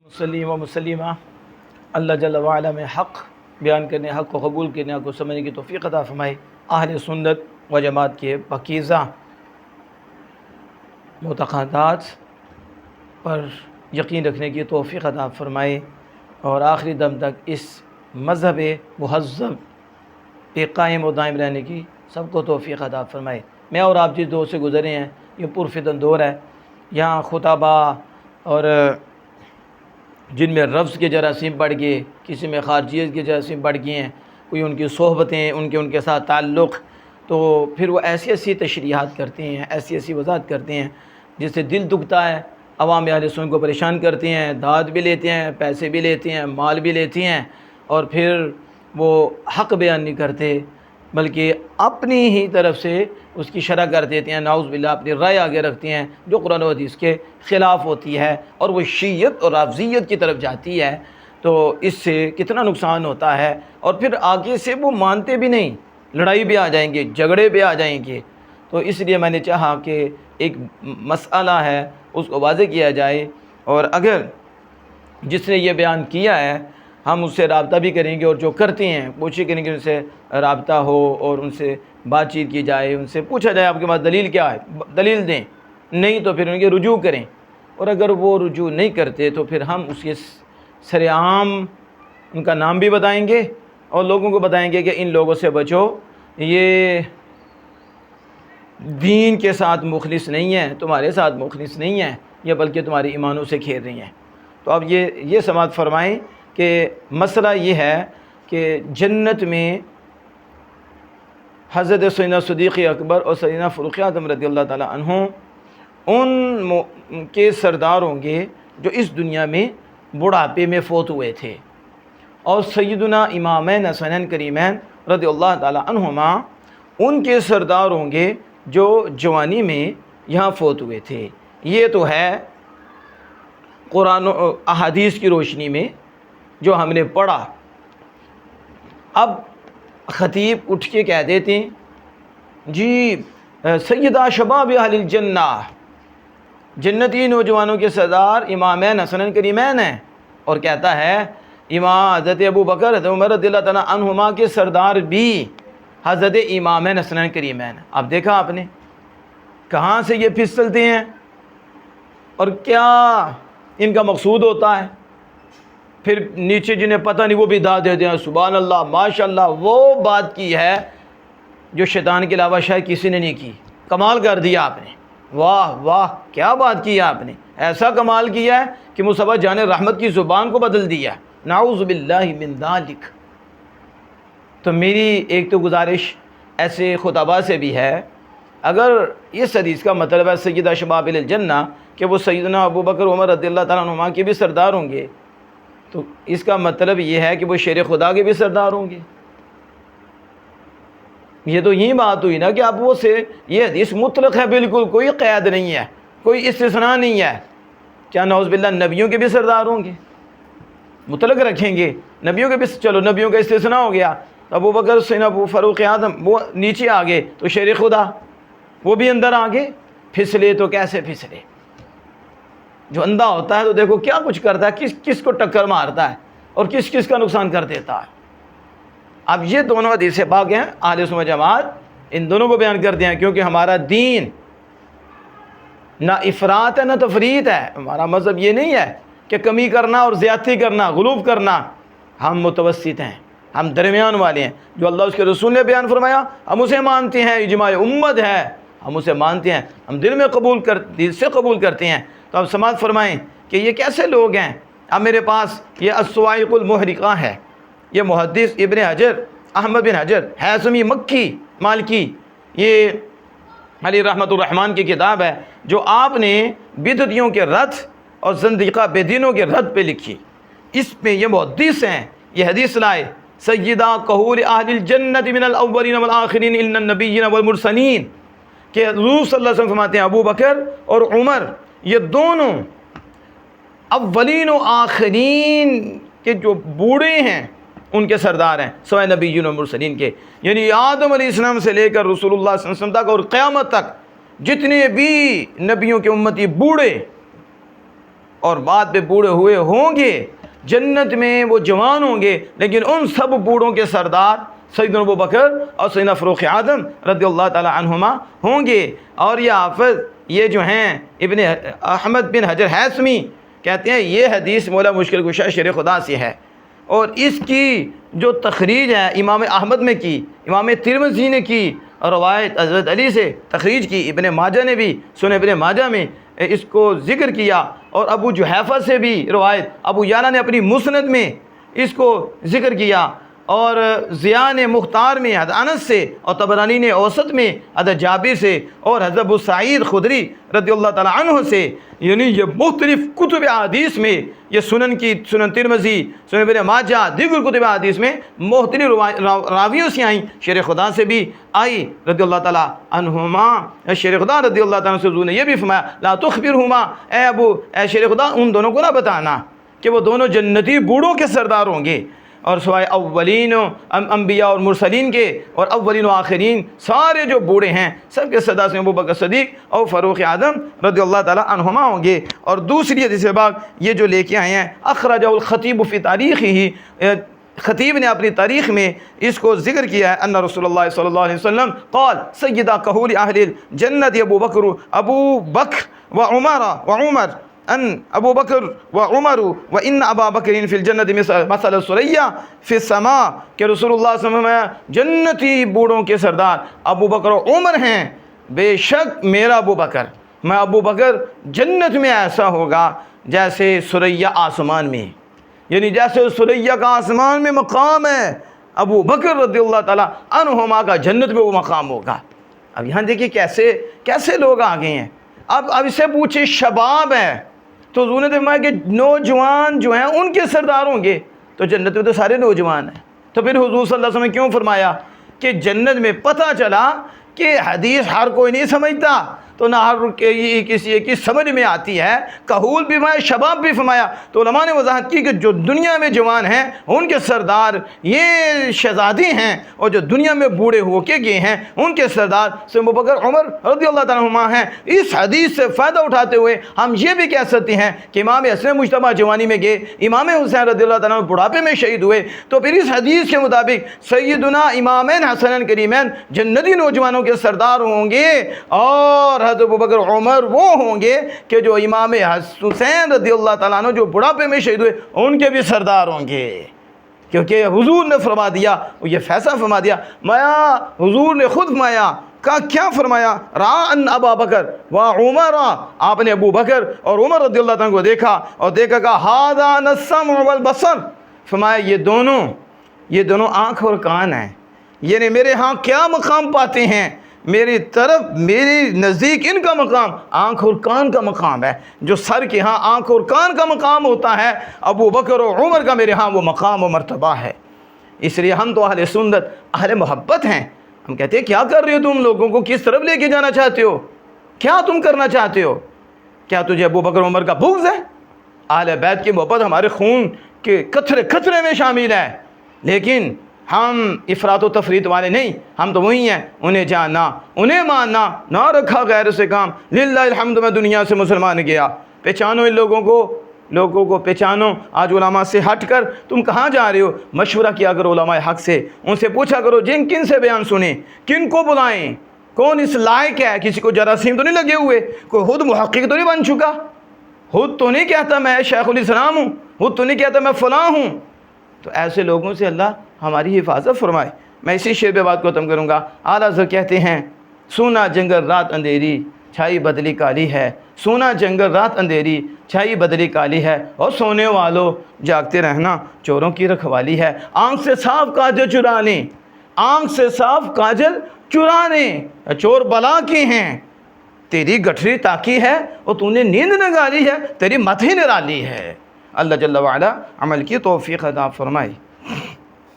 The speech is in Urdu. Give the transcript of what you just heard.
مسلم و مسلمہ اللہ جل وعلا میں حق بیان کرنے، حق کو قبول کرنے، حق کو سمجھنے کی توفیق عطا فرمائے۔ اہل سنت و جماعت کے پاکیزہ معتقدات پر یقین رکھنے کی توفیق عطا فرمائے اور آخری دم تک اس مذہب مہذب پہ قائم و دائم رہنے کی سب کو توفیق عطا فرمائے۔ میں اور آپ جس دور سے گزرے ہیں یہ پرفتن دور ہے، یہاں خطبہ اور جن میں لفظ کے جراثیم بڑھ گئے، کسی میں خارجیت کے جراثیم بڑھ گئے ہیں، کوئی ان کی صحبتیں، ان کے ساتھ تعلق، تو پھر وہ ایسی ایسی تشریحات کرتے ہیں، ایسی ایسی وضاحت کرتے ہیں جس سے دل دکھتا ہے، عوام اہل سنت کو پریشان کرتے ہیں، داد بھی لیتے ہیں، پیسے بھی لیتے ہیں، مال بھی لیتے ہیں، اور پھر وہ حق بیان نہیں کرتے بلکہ اپنی ہی طرف سے اس کی شرح کر دیتے ہیں، نعوذ باللہ اپنی رائے آگے رکھتے ہیں جو قرآن و حدیث کے خلاف ہوتی ہے، اور وہ شیعت اور رافضیت کی طرف جاتی ہے۔ تو اس سے کتنا نقصان ہوتا ہے، اور پھر آگے سے وہ مانتے بھی نہیں، لڑائی بھی آ جائیں گے، جھگڑے بھی آ جائیں گے۔ تو اس لیے میں نے چاہا کہ ایک مسئلہ ہے اس کو واضح کیا جائے، اور اگر جس نے یہ بیان کیا ہے ہم اس سے رابطہ بھی کریں گے، اور جو کرتے ہیں کوشش کریں گے ان سے رابطہ ہو اور ان سے بات چیت کی جائے، ان سے پوچھا جائے آپ کے پاس دلیل کیا ہے، دلیل دیں، نہیں تو پھر ان کے رجوع کریں، اور اگر وہ رجوع نہیں کرتے تو پھر ہم اس کے سر عام ان کا نام بھی بتائیں گے اور لوگوں کو بتائیں گے کہ ان لوگوں سے بچو، یہ دین کے ساتھ مخلص نہیں ہیں، تمہارے ساتھ مخلص نہیں ہیں، یہ بلکہ تمہاری ایمانوں سے کھیل رہی ہیں۔ تو اب یہ سماعت فرمائیں کہ مسئلہ یہ ہے کہ جنت میں حضرت سیدنا صدیق اکبر اور سیدنا فاروق اعظم رضی اللہ تعالیٰ عنہ ان کے سردار ہوں گے جو اس دنیا میں بڑھاپے میں فوت ہوئے تھے، اور سیدنا امامین حسنین کریمین رضی اللہ تعالیٰ عنہما ان کے سردار ہوں گے جو جوانی میں یہاں فوت ہوئے تھے۔ یہ تو ہے قرآن و احادیث کی روشنی میں جو ہم نے پڑھا۔ اب خطیب اٹھ کے کہہ دیتے ہیں جی سیدہ شباب اہل الجنہ، جنتی نوجوانوں کے سردار امامین حسنین کریمین ہیں، اور کہتا ہے امام حضرت ابو بکر حضرت عمر رضی اللہ تعالیٰ عنہما کے سردار بھی حضرت امامین حسنین کریمین۔ اب دیکھا آپ نے کہاں سے یہ پھسلتے ہیں اور کیا ان کا مقصود ہوتا ہے، پھر نیچے جنہیں پتہ نہیں وہ بھی داد دیتے ہیں سبحان اللہ ماشاءاللہ، وہ بات کی ہے جو شیطان کے علاوہ شاید کسی نے نہیں کی۔ کمال کر دیا آپ نے، واہ واہ کیا بات کی ہے آپ نے، ایسا کمال کیا ہے کہ مصطفیٰ جان رحمت کی زبان کو بدل دیا، نعوذ باللہ من ذالک۔ تو میری ایک تو گزارش ایسے خطباء سے بھی ہے، اگر اس حدیث کا مطلب ہے سیدہ شباب اہل الجنہ کہ وہ سیدنا ابو بکر عمر رضی اللہ تعالیٰ عنہما کے بھی سردار ہوں گے، تو اس کا مطلب یہ ہے کہ وہ شیر خدا کے بھی سردار ہوں گے۔ یہ تو یہی بات ہوئی نا کہ اب وہ سے یہ حدیث مطلق ہے، بالکل کوئی قید نہیں ہے، کوئی استثناء نہیں ہے۔ کیا نعوذ باللہ نبیوں کے بھی سردار ہوں گے؟ مطلق رکھیں گے نبیوں کے بھی، چلو نبیوں کا استثناء ہو گیا، ابو بکر سیدنا ابو فاروق اعظم وہ نیچے آگے، تو شیر خدا وہ بھی اندر آگے، پھسلے تو کیسے پھسلے؟ جو اندھا ہوتا ہے تو دیکھو کیا کچھ کرتا ہے، کس کس کو ٹکر مارتا ہے اور کس کس کا نقصان کر دیتا ہے۔ اب یہ دونوں حدیث پاک ہیں، اہل سنت جماعت ان دونوں کو بیان کرتے ہیں، کیونکہ ہمارا دین نہ افراط ہے نہ تفریط ہے۔ ہمارا مذہب یہ نہیں ہے کہ کمی کرنا اور زیادتی کرنا، غلو کرنا، ہم متوسط ہیں، ہم درمیان والے ہیں۔ جو اللہ اس کے رسول نے بیان فرمایا ہم اسے مانتے ہیں، اجماع امت ہے ہم اسے مانتے ہیں، ہم دل سے قبول کرتے ہیں۔ تو اب سماعت فرمائیں کہ یہ کیسے لوگ ہیں۔ اب میرے پاس یہ الصواعق المحرقہ ہے، یہ محدث ابن حجر احمد بن حجر ہیثمی مکی مالکی، یہ علی رحمۃ الرحمن کی کتاب ہے جو آپ نے بدعتیوں کے رد اور زندقہ بے دینوں کے رد پہ لکھی۔ اس میں یہ محدث ہیں، یہ حدیث لائے سیدہ قہول اہل الجنت من الاولین والآخرین الا النبیین والمرسلین، کہ حضور صلی اللہ علیہ وسلم فرماتے ہیں ابو بکر اور عمر یہ دونوں اولین و آخرین کے جو بوڑھے ہیں ان کے سردار ہیں، سوائے نبیین و مرسلین کے، یعنی آدم علیہ السلام سے لے کر رسول اللہ صلی اللہ علیہ وسلم تک اور قیامت تک جتنے بھی نبیوں کے امتی بوڑھے اور بعد پہ بوڑھے ہوئے ہوں گے، جنت میں وہ جوان ہوں گے، لیکن ان سب بوڑھوں کے سردار سیدنا ابو بکر اور سیدنا فاروق اعظم رضی اللہ تعالی عنہما ہوں گے۔ اور یہ حافظ یہ جو ہیں ابن احمد بن حجر ہیثمی کہتے ہیں یہ حدیث مولا مشکل کشا شیر خدا سے ہے، اور اس کی جو تخریج ہے امام احمد میں کی، امام ترمذی نے کی، اور روایت حضرت علی سے تخریج کی، ابن ماجہ نے بھی سنن ابن ماجہ میں اس کو ذکر کیا، اور ابو جحیفہ سے بھی روایت، ابو یعلا نے اپنی مسند میں اس کو ذکر کیا، اور ضیاء نے مختار میں حضرت انس سے، اور طبرانی نے اوسط میں حضرت جابر سے، اور حضرت ابو سعید خدری رضی اللہ تعالی عنہ سے، یعنی یہ مختلف کتب حدیث میں، یہ سنن ترمذی، سنن ابن ماجہ، دیگر کتب حدیث میں مختلف راویوں سے آئیں، شیر خدا سے بھی آئی رضی اللہ تعالی عنہما۔ شیر خدا رضی اللہ تعالیٰ سے حضور نے یہ بھی فرمایا لا تخبرہما، اے شیر خدا ان دونوں کو نہ بتانا کہ وہ دونوں جنتی بوڑھوں کے سردار ہوں گے، اور سوائے اولین انبیاء اور مرسلین کے، اور اولین و آخرین سارے جو بوڑھے ہیں سب کے سردار سے ابو بکر صدیق اور فاروق اعظم رضی اللہ تعالی عنہما ہوں گے۔ اور دوسری حدیث پاک یہ جو لے کے آئے ہیں، اخرجہ الخطیب فی تاریخہ، خطیب نے اپنی تاریخ میں اس کو ذکر کیا ہے، ان رسول اللہ صلی اللہ علیہ وسلم قال سیدہ کہول اہل الجنت ابو بکر و عمر ان ابو بکر و عمر و ان ابا بکر فی الجنت مثل ثریا فی السماء، کہ رسول اللہ صلی اللہ علیہ وسلم جنتی بوڑھوں کے سردار ابو بکر و عمر ہیں، بے شک میرا ابو بکر، میں ابو بکر جنت میں ایسا ہوگا جیسے ثریا آسمان میں، یعنی جیسے ثریا کا آسمان میں مقام ہے، ابو بکر رضی اللہ تعالیٰ عنہما کا جنت میں وہ مقام ہوگا۔ اب یہاں دیکھیے کیسے لوگ آ گئے ہیں۔ اب اس سے پوچھے شباب ہے تو حضور نے فرمایا کہ نوجوان جو ہیں ان کے سردار ہوں گے، تو جنت میں تو سارے نوجوان ہیں، تو پھر حضور صلی اللہ علیہ وسلم نے کیوں فرمایا کہ جنت میں پتہ چلا کہ حدیث ہر کوئی نہیں سمجھتا، تو نہ ہر کسی کی سمجھ میں آتی ہے، کہول بھی فرمایا، شباب بھی فرمایا، تو علماء نے وضاحت کی کہ جو دنیا میں جوان ہیں ان کے سردار یہ شہزادی ہیں، اور جو دنیا میں بوڑھے ہو کے گئے ہیں ان کے سردار ابو بکر عمر رضی اللہ تعالیٰ عنہما ہیں۔ اس حدیث سے فائدہ اٹھاتے ہوئے ہم یہ بھی کہہ سکتے ہیں کہ امام حسن مجتبیٰ جوانی میں گئے، امام حسین رضی اللہ تعالیٰ عنہ بڑھاپے میں شہید ہوئے، تو پھر اس حدیث کے مطابق سیدنا امامین حسنین کریمین جنتی نوجوانوں کے سردار ہوں گے، اور حضرت ابو بکر عمر وہ ہوں گے کہ جو امام حسین رضی اللہ تعالیٰ عنہ جو بڑھاپے میں شہید ہوئے ان کے بھی سردار ہوں گے، کیونکہ حضور نے فرما دیا، یہ فیصلہ فرما دیا، حضور نے خود فرمایا، کیا فرمایا، رَأَى أَنَّ أَبَا بَكْرَ وَعُمَرَ، آپ نے ابو بکر اور عمر رضی اللہ عنہ کو دیکھا، اور دیکھا کہا هَذَا السَّمْعُ وَالْبَصَرُ، فرمایا یہ دونوں آنکھ اور کان ہیں، یعنی میرے ہاں کیا مقام پاتے ہیں، میری نزدیک ان کا مقام آنکھ اور کان کا مقام ہے، جو سر کے ہاں آنکھ اور کان کا مقام ہوتا ہے، ابو بکر اور عمر کا میرے ہاں وہ مقام و مرتبہ ہے۔ اس لیے ہم تو اہل سنت اہل محبت ہیں، ہم کہتے ہیں کیا کر رہے ہو تم، لوگوں کو کس طرف لے کے جانا چاہتے ہو، کیا تم کرنا چاہتے ہو، کیا تجھے ابو بکر عمر کا بغض ہے؟ اہل بیت کی محبت ہمارے خون کے قطرے میں شامل ہے، لیکن ہم افراط و تفریط والے نہیں، ہم تو وہی ہیں، انہیں جاننا، انہیں ماننا، نہ رکھا غیر سے کام، للہ الحمد میں دنیا سے مسلمان گیا۔ پہچانو ان لوگوں کو پہچانو۔ آج علماء سے ہٹ کر تم کہاں جا رہے ہو؟ مشورہ کیا کرو علماء حق سے، ان سے پوچھا کرو کن سے بیان سنیں، کن کو بلائیں، کون اس لائق ہے، کسی کو جراثیم تو نہیں لگے ہوئے، کوئی خود محقق تو نہیں بن چکا، خود تو نہیں کہتا میں شیخ الاسلام ہوں، خود تو نہیں کہتا میں فلاں ہوں۔ تو ایسے لوگوں سے اللہ ہماری حفاظت فرمائے۔ میں اسی شعر پہ بات کو ختم کروں گا۔ اعلیٰ حضرت کہتے ہیں سونا جنگل رات اندھیری چھائی بدلی کالی ہے، سونا جنگل رات اندھیری چھائی بدلی کالی ہے، اور سونے والوں جاگتے رہنا چوروں کی رکھوالی ہے۔ آنکھ سے صاف کاجل چرانے، آنکھ سے صاف کاجل چرانے، چور بلا کے ہیں، تیری گٹھری تاکی ہے اور تو نے نیند نگالی ہے، تیری مت ہی نرالی ہے۔ اللہ جل وعلا عمل کی توفیق عطا فرمائے۔